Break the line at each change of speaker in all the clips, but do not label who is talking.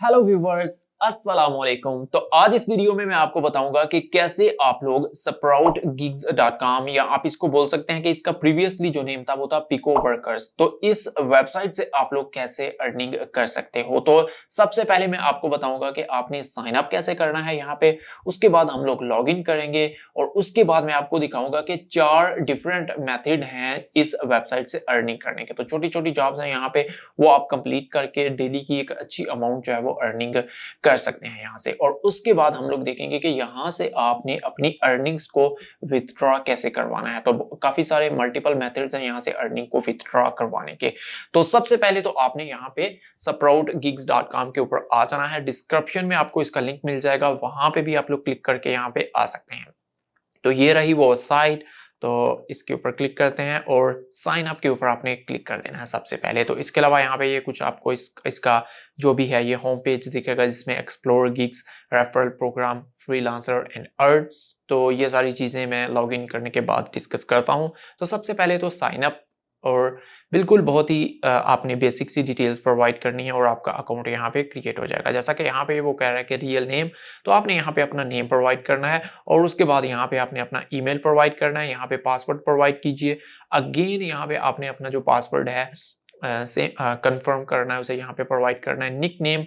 Hello viewers, अस्सलाम वालेकुम। तो आज इस वीडियो में मैं आपको बताऊंगा कि कैसे आप लोग sproutgigs.com या आप इसको बोल सकते हैं कि इसका प्रीवियसली जो नेम था वो था पिको वर्कर्स। तो इस वेबसाइट से आप लोग कैसे अर्निंग कर सकते हो। तो सबसे पहले मैं आपको बताऊंगा कि आपने साइन अप कैसे करना है यहाँ पे। उसके बाद हम लोग लॉग इन करेंगे और उसके बाद मैं आपको दिखाऊंगा कि 4 डिफरेंट मेथड हैं इस वेबसाइट से अर्निंग करने के। तो छोटी छोटी जॉब्स हैं यहाँ पे, वो आप कंप्लीट करके डेली की एक अच्छी अमाउंट जो है वो अर्निंग कर सकते हैं यहाँ से। और उसके बाद हम लोग देखेंगे कि यहाँ से आपने अपनी अर्निंग्स को विथड्रॉ कैसे करवाना है। तो काफी सारे मल्टीपल मेथड्स हैं यहाँ से अर्निंग को विथड्रॉ करवाने के। तो सबसे पहले तो आपने यहाँ पे sproutgigs.com के ऊपर आ जाना है। डिस्क्रिप्शन में आपको इसका लिंक मिल जाएगा, वहां पे भी आप लोग क्लिक करके यहाँ पे आ सकते हैं। तो ये रही वो साइट। तो इसके ऊपर क्लिक करते हैं और साइन अप के ऊपर आपने क्लिक कर देना है सबसे पहले। तो इसके अलावा यहाँ पे ये कुछ आपको इसका जो भी है ये होम पेज दिखेगा, जिसमें explore gigs, referral program, freelancer and earn. तो ये सारी चीजें मैं लॉग इन करने के बाद डिस्कस करता हूँ। तो सबसे पहले तो साइन अप, और बिल्कुल बहुत ही आपने बेसिक सी डिटेल्स प्रोवाइड करनी है और आपका अकाउंट यहाँ पे क्रिएट हो जाएगा। जैसा कि यहाँ पे वो कह रहा है कि रियल नेम, तो आपने यहाँ पे अपना नेम प्रोवाइड करना है और उसके बाद यहाँ पे आपने अपना ईमेल प्रोवाइड करना है। यहाँ पे पासवर्ड प्रोवाइड कीजिए। अगेन यहाँ पे आपने अपना जो पासवर्ड है से कंफर्म करना है, उसे यहाँ पे प्रोवाइड करना है। निक नेम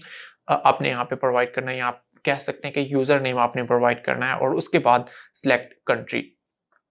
आपने यहाँ पे प्रोवाइड करना है, आप कह सकते हैं कि यूजर नेम आपने प्रोवाइड करना है। और उसके बाद सिलेक्ट कंट्री,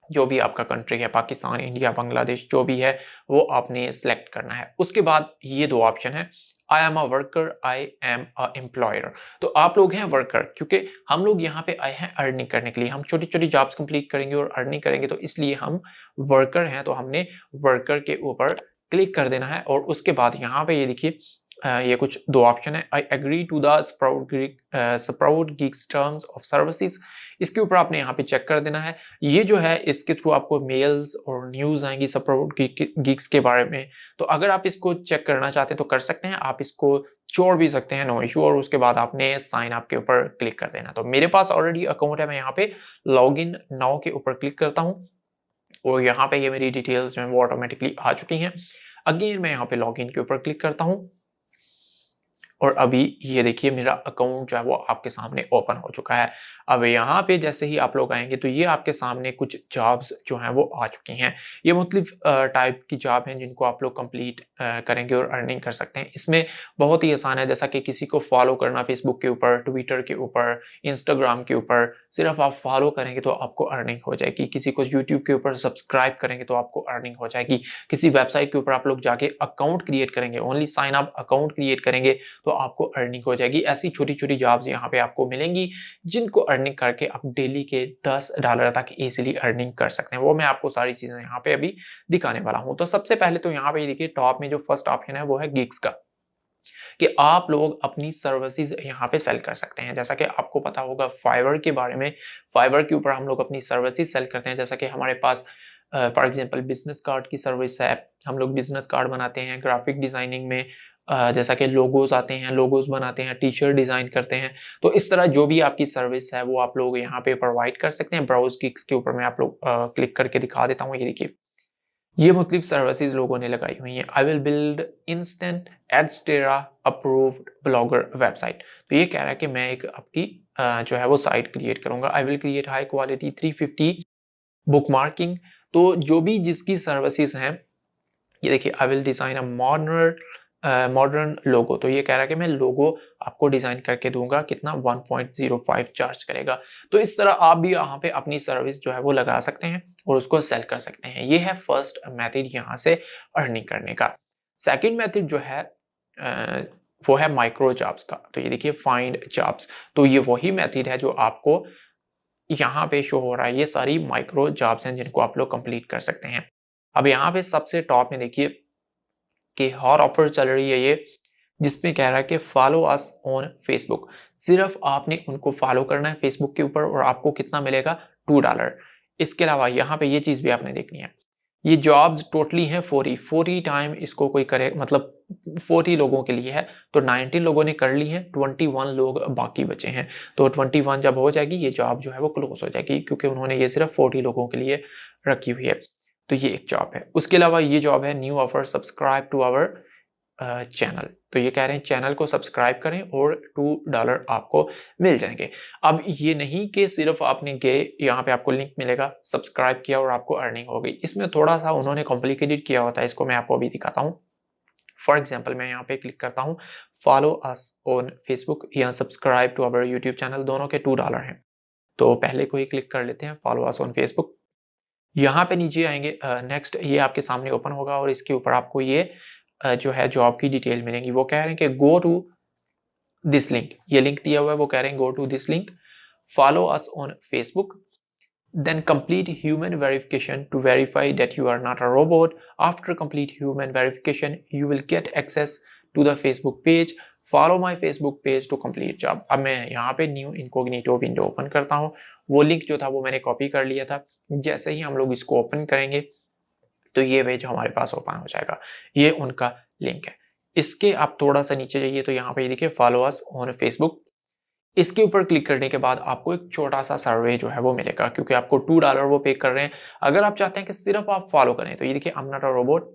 जो भी आपका कंट्री है, पाकिस्तान, इंडिया, बांग्लादेश, जो भी है वो आपने सिलेक्ट करना है। उसके बाद ये 2 ऑप्शन है, I am a worker, I am a employer. तो आप लोग हैं वर्कर, क्योंकि हम लोग यहाँ पे आए हैं अर्निंग करने के लिए। हम छोटी छोटी जॉब्स कंप्लीट करेंगे और अर्निंग करेंगे, तो इसलिए हम वर्कर हैं। तो हमने वर्कर के ऊपर क्लिक कर देना है। और उसके बाद यहाँ पे ये देखिए ये कुछ 2 ऑप्शन है, I agree to the Sprout Gigs terms of services. इसके ऊपर आपने यहाँ पे चेक कर देना है। ये जो है इसके थ्रू आपको मेल्स और न्यूज आएंगी स्प्राउट गिग्स के बारे में। तो अगर आप इसको चेक करना चाहते हैं तो कर सकते हैं, आप इसको छोड़ भी सकते हैं, नो इशू। और उसके बाद आपने साइन अप के ऊपर क्लिक कर देना। तो मेरे पास ऑलरेडी अकाउंट है, मैं यहाँ पे लॉग इन नाउ के ऊपर क्लिक करता हूँ और यहाँ पे ये मेरी डिटेल्स जो है वो ऑटोमेटिकली आ चुकी हैं। अगेन मैं यहाँ पे लॉग इन के ऊपर क्लिक करता हूँ और अभी ये देखिए मेरा अकाउंट जो है वो आपके सामने ओपन हो चुका है। अब यहाँ पे जैसे ही आप लोग आएंगे तो ये आपके सामने कुछ जॉब्स जो हैं वो आ चुकी हैं। ये मुख्तलिफ टाइप की जॉब हैं जिनको आप लोग कंप्लीट करेंगे और अर्निंग कर सकते हैं। इसमें बहुत ही आसान है, जैसा कि किसी को फॉलो करना फेसबुक के ऊपर, ट्विटर के ऊपर, इंस्टाग्राम के ऊपर, सिर्फ आप फॉलो करेंगे तो आपको अर्निंग हो जाएगी। किसी को यूट्यूब के ऊपर सब्सक्राइब करेंगे तो आपको अर्निंग हो जाएगी। किसी वेबसाइट के ऊपर आप लोग जाके अकाउंट क्रिएट करेंगे, only sign up account create करेंगे तो आपको अर्निंग हो जाएगी। ऐसी छोटी छोटी जॉब्स यहाँ पे आपको मिलेंगी जिनको अर्निंग करके आप डेली के $10 तक इजीली अर्निंग कर सकते हैं। वो मैं आपको सारी चीजें यहाँ पे अभी दिखाने वाला हूँ। तो सबसे पहले तो यहाँ पे देखिए टॉप में जो फर्स्ट ऑप्शन है वो है गिग्स का, कि आप लोग अपनी सर्विसेज यहाँ पे सेल कर सकते हैं। जैसा कि आपको पता होगा फाइवर के बारे में, फाइवर के ऊपर हम लोग अपनी सर्विसेज सेल करते हैं। जैसा कि हमारे पास फॉर एग्जांपल बिजनेस कार्ड की सर्विस है, हम लोग बिजनेस कार्ड बनाते हैं। ग्राफिक डिजाइनिंग में जैसा कि लोगोज आते हैं, लोगोज बनाते हैं, टी शर्ट डिजाइन करते हैं। तो इस तरह जो भी आपकी सर्विस है वो आप लोग यहाँ पे प्रोवाइड कर सकते हैं। ब्राउज गिग्स के ऊपर मैं आप लोग क्लिक करके दिखा देता हूँ। ये देखिए ये मुख्तलिफ सर्विसेज लोगों ने लगाई हुई हैं। I will build instant Adsterra approved blogger website. तो ये कह रहा है कि मैं एक आपकी जो है वो साइट क्रिएट करूंगा। I will create high quality 350 bookmarking. तो जो भी जिसकी सर्विसेज हैं, ये देखिए I will design a modern logo. तो ये कह रहा है कि मैं लोगो आपको डिजाइन करके दूंगा, कितना 1.05 चार्ज करेगा। तो इस तरह आप भी यहाँ पे अपनी सर्विस जो है वो लगा सकते हैं और उसको सेल कर सकते हैं। ये है फर्स्ट मेथड यहाँ से अर्निंग करने का। सेकंड मेथड जो है वो है माइक्रो जॉब्स का। तो ये देखिए फाइंड जॉब्स। तो ये वही मेथड है जो आपको यहाँ पे शो हो रहा है। ये सारी माइक्रो जॉब्स हैं जिनको आप लोग कंप्लीट कर सकते हैं। अब यहाँ पे सबसे टॉप में देखिए कि हॉट ऑफर चल रही है ये, जिसमें कह रहा है कि फॉलो अस ऑन फेसबुक। सिर्फ आपने उनको फॉलो करना है फेसबुक के ऊपर और आपको कितना मिलेगा, $2। इसके अलावा यहाँ पे ये चीज भी आपने देखनी है, ये जॉब्स टोटली हैं 40 टाइम इसको कोई करे, मतलब 40 लोगों के लिए है। तो 19 लोगों ने कर ली है, 21 लोग बाकी बचे हैं। तो 21 जब हो जाएगी ये जॉब जो है वो क्लोज हो जाएगी, क्योंकि उन्होंने ये सिर्फ 40 लोगों के लिए रखी हुई है। तो ये एक जॉब है। उसके अलावा ये जॉब है new offer, subscribe to our channel. तो ये कह रहे हैं चैनल को सब्सक्राइब करें और $2 आपको मिल जाएंगे। अब ये नहीं कि सिर्फ आपने गए यहाँ पे आपको लिंक मिलेगा, सब्सक्राइब किया और आपको अर्निंग हो गई। इसमें थोड़ा सा उन्होंने कॉम्प्लिकेटेड किया होता है, इसको मैं आपको अभी दिखाता हूँ। फॉर एग्जाम्पल मैं यहाँ पे क्लिक करता हूँ फॉलो अस ऑन फेसबुक या subscribe to our YouTube channel, दोनों के $2 हैं। तो पहले को ही क्लिक कर लेते हैं, फॉलो अस ऑन फेसबुक। यहाँ पे नीचे आएंगे, नेक्स्ट ये आपके सामने ओपन होगा और इसके ऊपर आपको ये जो है जॉब की डिटेल मिलेंगी। वो कह रहे हैं कि गो टू दिस लिंक, ये लिंक दिया हुआ है, वो कह रहे हैं go to this link, follow us on Facebook, then complete human verification to verify that you are not a robot. After complete human verification you will get access to the Facebook page. Follow my Facebook page to complete job. अब मैं यहाँ पे new incognito window open करता हूँ। वो link जो था वो मैंने कॉपी कर लिया था। जैसे ही हम लोग इसको ओपन करेंगे तो ये पेज हमारे पास ओपन हो जाएगा। ये उनका लिंक है। इसके आप थोड़ा सा नीचे जाइए तो यहाँ पे देखिए फॉलो अस ऑन फेसबुक। इसके ऊपर क्लिक करने के बाद आपको एक छोटा सा सर्वे जो है वो मिलेगा, क्योंकि आपको $2 वो पे कर रहे हैं। अगर आप चाहते हैं कि सिर्फ आप फॉलो करें तो ये देखिए I am not a robot.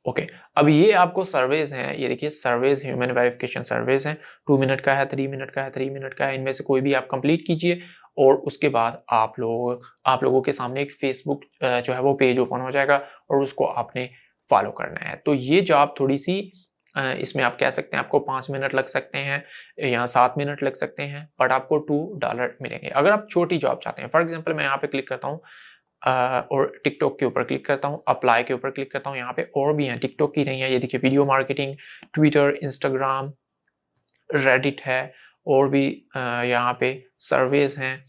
Okay, अब ये आपको सर्वेज हैं, ये देखिए सर्वेज, ह्यूमन वेरिफिकेशन सर्वेज हैं। 2 मिनट का है, 3 मिनट का है, 3 मिनट का है, इनमें से कोई भी आप कंप्लीट कीजिए और उसके बाद आप लोगों के सामने एक फेसबुक जो है वो पेज ओपन हो जाएगा और उसको आपने फॉलो करना है। तो ये जॉब थोड़ी सी इसमें आप कह सकते हैं आपको 5 मिनट लग सकते हैं या 7 मिनट लग सकते हैं, बट आपको $2 मिलेंगे। अगर आप छोटी जॉब चाहते हैं, फॉर एग्जांपल मैं यहाँ पे क्लिक करता हूँ और टिकटॉक के ऊपर क्लिक करता हूँ, अप्लाई के ऊपर क्लिक करता हूँ। यहाँ पे और भी हैं, टिकटॉक की नहीं है, ये देखिए video marketing, Twitter, Instagram, Reddit है, और भी यहाँ पे सर्वेज हैं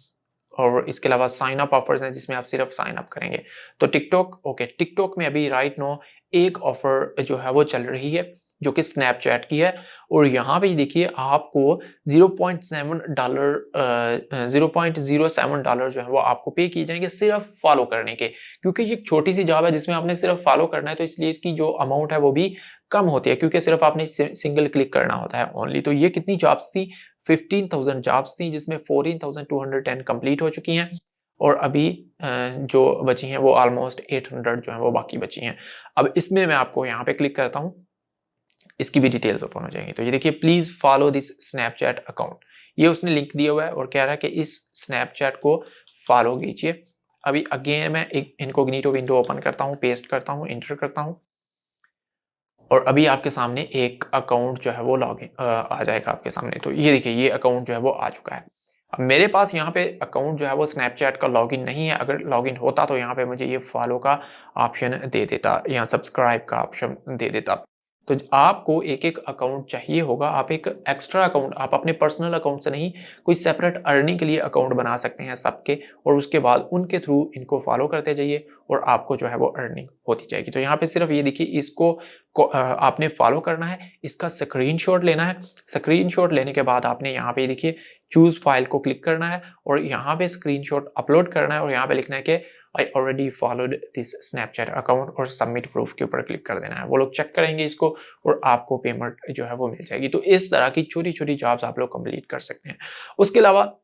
और इसके अलावा साइन अप ऑफर्स हैं जिसमें आप सिर्फ साइन अप करेंगे। तो टिकटॉक, ओके, टिकटॉक में अभी राइट नो एक ऑफर जो है वो चल रही है जो कि स्नैपचैट की है और यहाँ पे देखिए आपको $0.07 जो है वो आपको पे किए जाएंगे सिर्फ फॉलो करने के, क्योंकि ये एक छोटी सी जॉब है जिसमें आपने सिर्फ फॉलो करना है, तो इसलिए इसकी जो अमाउंट है वो भी कम होती है, क्योंकि सिर्फ आपने सिंगल क्लिक करना होता है ओनली। तो ये कितनी जॉब्स थी? 15,000 जॉब्स थी, जिसमें 14,210 कंप्लीट हो चुकी हैं और अभी जो बची हैं वो ऑलमोस्ट 800 जो है वो बाकी बची हैं। अब इसमें मैं आपको यहाँ पे क्लिक करता हूँ, इसकी भी डिटेल्स ओपन हो जाएंगी। तो ये देखिए please follow this Snapchat account, ये उसने लिंक दिया हुआ है और कह रहा है कि इस स्नैपचैट को फॉलो कीजिए। अभी अगेन मैं एक इनकॉग्निटो विंडो ओपन करता हूँ, पेस्ट करता हूँ, इंटर करता हूँ और अभी आपके सामने एक अकाउंट जो है वो लॉगिन आ जाएगा आपके सामने। तो ये देखिए ये अकाउंट जो है वो आ चुका है। अब मेरे पास यहाँ पे अकाउंट जो है वो स्नैपचैट का लॉगिन नहीं है। अगर लॉगिन होता तो यहाँ पे मुझे ये फॉलो का ऑप्शन दे देता या सब्सक्राइब का ऑप्शन दे देता। तो आपको एक एक अकाउंट चाहिए होगा। आप एक एक्स्ट्रा अकाउंट, आप अपने पर्सनल अकाउंट से नहीं, कोई सेपरेट अर्निंग के लिए अकाउंट बना सकते हैं सबके, और उसके बाद उनके थ्रू इनको फॉलो करते जाइए और आपको जो है वो अर्निंग होती जाएगी। तो यहाँ पे सिर्फ ये देखिए इसको आपने फॉलो करना है, इसका स्क्रीनशॉट लेना है। स्क्रीनशॉट लेने के बाद आपने यहाँ पे देखिए चूज फाइल को क्लिक करना है और यहाँ पे स्क्रीनशॉट अपलोड करना है और यहाँ पे लिखना है कि I already followed this Snapchat account और सबमिट प्रूफ के ऊपर क्लिक कर देना है। वो लोग चेक करेंगे इसको और आपको पेमेंट जो है वो मिल जाएगी। तो इस तरह की छोटी छोटी जॉब्स आप लोग कंप्लीट कर सकते हैं। उसके अलावा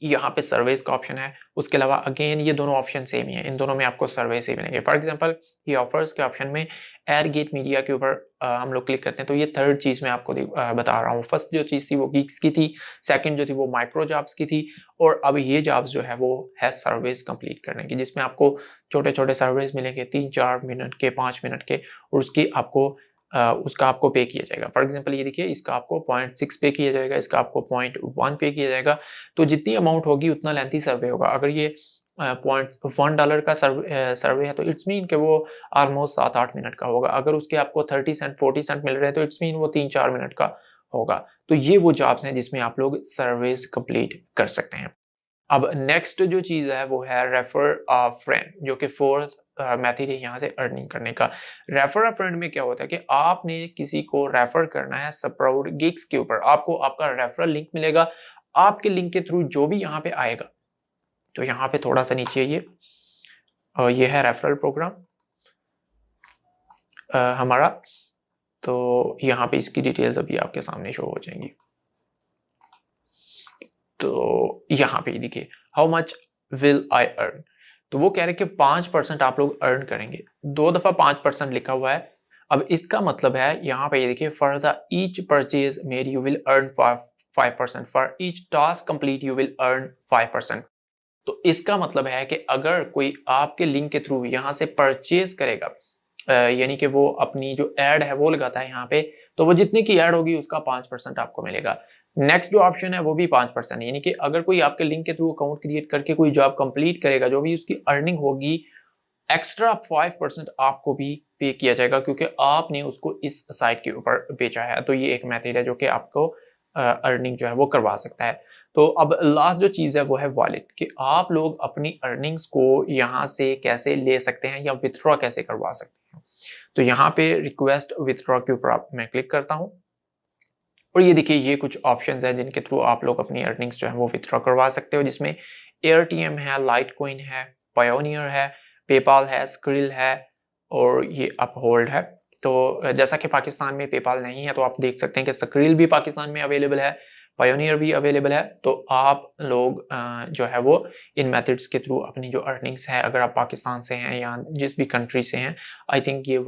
यहाँ पे सर्वेस का ऑप्शन है। उसके अलावा अगेन ये दोनों ऑप्शन सेम ही है, इन दोनों में आपको सर्वेस ही मिलेंगे। फॉर एग्जांपल ये ऑफर्स के ऑप्शन में एयरगेट मीडिया के ऊपर हम लोग क्लिक करते हैं तो ये थर्ड चीज मैं आपको बता रहा हूँ। फर्स्ट जो चीज थी वो गीक्स की थी, सेकंड जो थी वो माइक्रो जॉब्स की थी और अब ये जॉब्स जो है वो है सर्वेस कंप्लीट करने की, जिसमें आपको छोटे छोटे सर्वेस मिलेंगे 3-4 मिनट के, 5 मिनट के, और उसकी आपको उसका आपको पे किया जाएगा। फॉर एग्जांपल ये देखिए इसका आपको 0.6 पे किया जाएगा, इसका आपको 0.1 पे किया जाएगा। तो जितनी अमाउंट होगी उतना लेंथी सर्वे होगा। अगर ये $1 का सर्वे है तो इट्स मीन कि वो ऑलमोस्ट 7-8 मिनट का होगा। अगर उसके आपको 30 सेंट 40 सेंट मिल रहे हैं तो इट्स मीन वो 3-4 मिनट का होगा। तो ये वो जॉब्स हैं जिसमें आप लोग सर्वेस कंप्लीट कर सकते हैं। अब नेक्स्ट जो चीज है वो है रेफर अ फ्रेंड, जो कि फोर्थ मेथड है यहाँ से अर्निंग करने का। रेफर अ फ्रेंड में क्या होता है कि आपने किसी को रेफर करना है स्प्राउट गिग्स के ऊपर, आपको आपका रेफरल लिंक मिलेगा। आपके लिंक के थ्रू जो भी यहाँ पे आएगा, तो यहाँ पे थोड़ा सा नीचे ये है रेफरल प्रोग्राम हमारा। तो यहाँ पे इसकी डिटेल्स अभी आपके सामने शो हो जाएंगी। तो यहाँ पे देखिए how much will I earn, तो वो कह रहे हैं कि 5% आप लोग अर्न करेंगे। 2 दफा 5% लिखा हुआ है। अब इसका मतलब है यहाँ पे ये देखिए, for the each purchase made you will earn 5%, for each task complete you will earn 5%। तो इसका मतलब है कि अगर कोई आपके लिंक के थ्रू यहाँ से परचेज करेगा, यानी कि वो अपनी जो एड है वो लगाता है यहाँ पे, तो वो जितनी की एड होगी उसका 5% आपको मिलेगा। नेक्स्ट जो ऑप्शन है वो भी 5%, यानी कि अगर कोई आपके लिंक के थ्रू अकाउंट क्रिएट करके कोई जॉब कंप्लीट करेगा, जो भी उसकी अर्निंग होगी, एक्स्ट्रा 5% आपको भी पे किया जाएगा, क्योंकि आपने उसको इस साइट के ऊपर बेचा है। तो ये एक मेथड है जो कि आपको अर्निंग जो है वो करवा सकता है। तो अब लास्ट जो चीज़ है वो है वॉलेट, कि आप लोग अपनी अर्निंग्स को यहाँ से कैसे ले सकते हैं या विथड्रॉ कैसे करवा सकते हैं। तो यहाँ पे रिक्वेस्ट विथड्रॉ के ऊपर मैं क्लिक करता हूँ और ये देखिए, ये कुछ ऑप्शंस हैं जिनके थ्रू आप लोग अपनी अर्निंग्स जो है वो विथड्रॉ करवा सकते हो, जिसमें एयरटीएम है, लाइटकॉइन है, पायोनियर है, पेपाल है, स्क्रिल है और ये अपहोल्ड है। तो जैसा कि पाकिस्तान में पेपाल नहीं है, तो आप देख सकते हैं कि स्क्रिल भी पाकिस्तान में अवेलेबल है, पायोनियर भी अवेलेबल है। तो आप लोग जो है वो इन मेथड्स के थ्रू अपनी जो अर्निंग्स है, अगर आप पाकिस्तान से हैं या जिस भी कंट्री से हैं, आई थिंक ये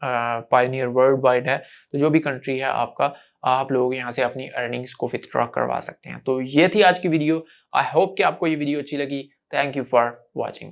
पायोनियर वर्ल्ड वाइड है, तो जो भी कंट्री है आपका, आप लोग यहाँ से अपनी अर्निंग्स को विथड्रॉ करवा सकते हैं। तो ये थी आज की वीडियो। आई होप कि आपको ये वीडियो अच्छी लगी। Thank you for watching.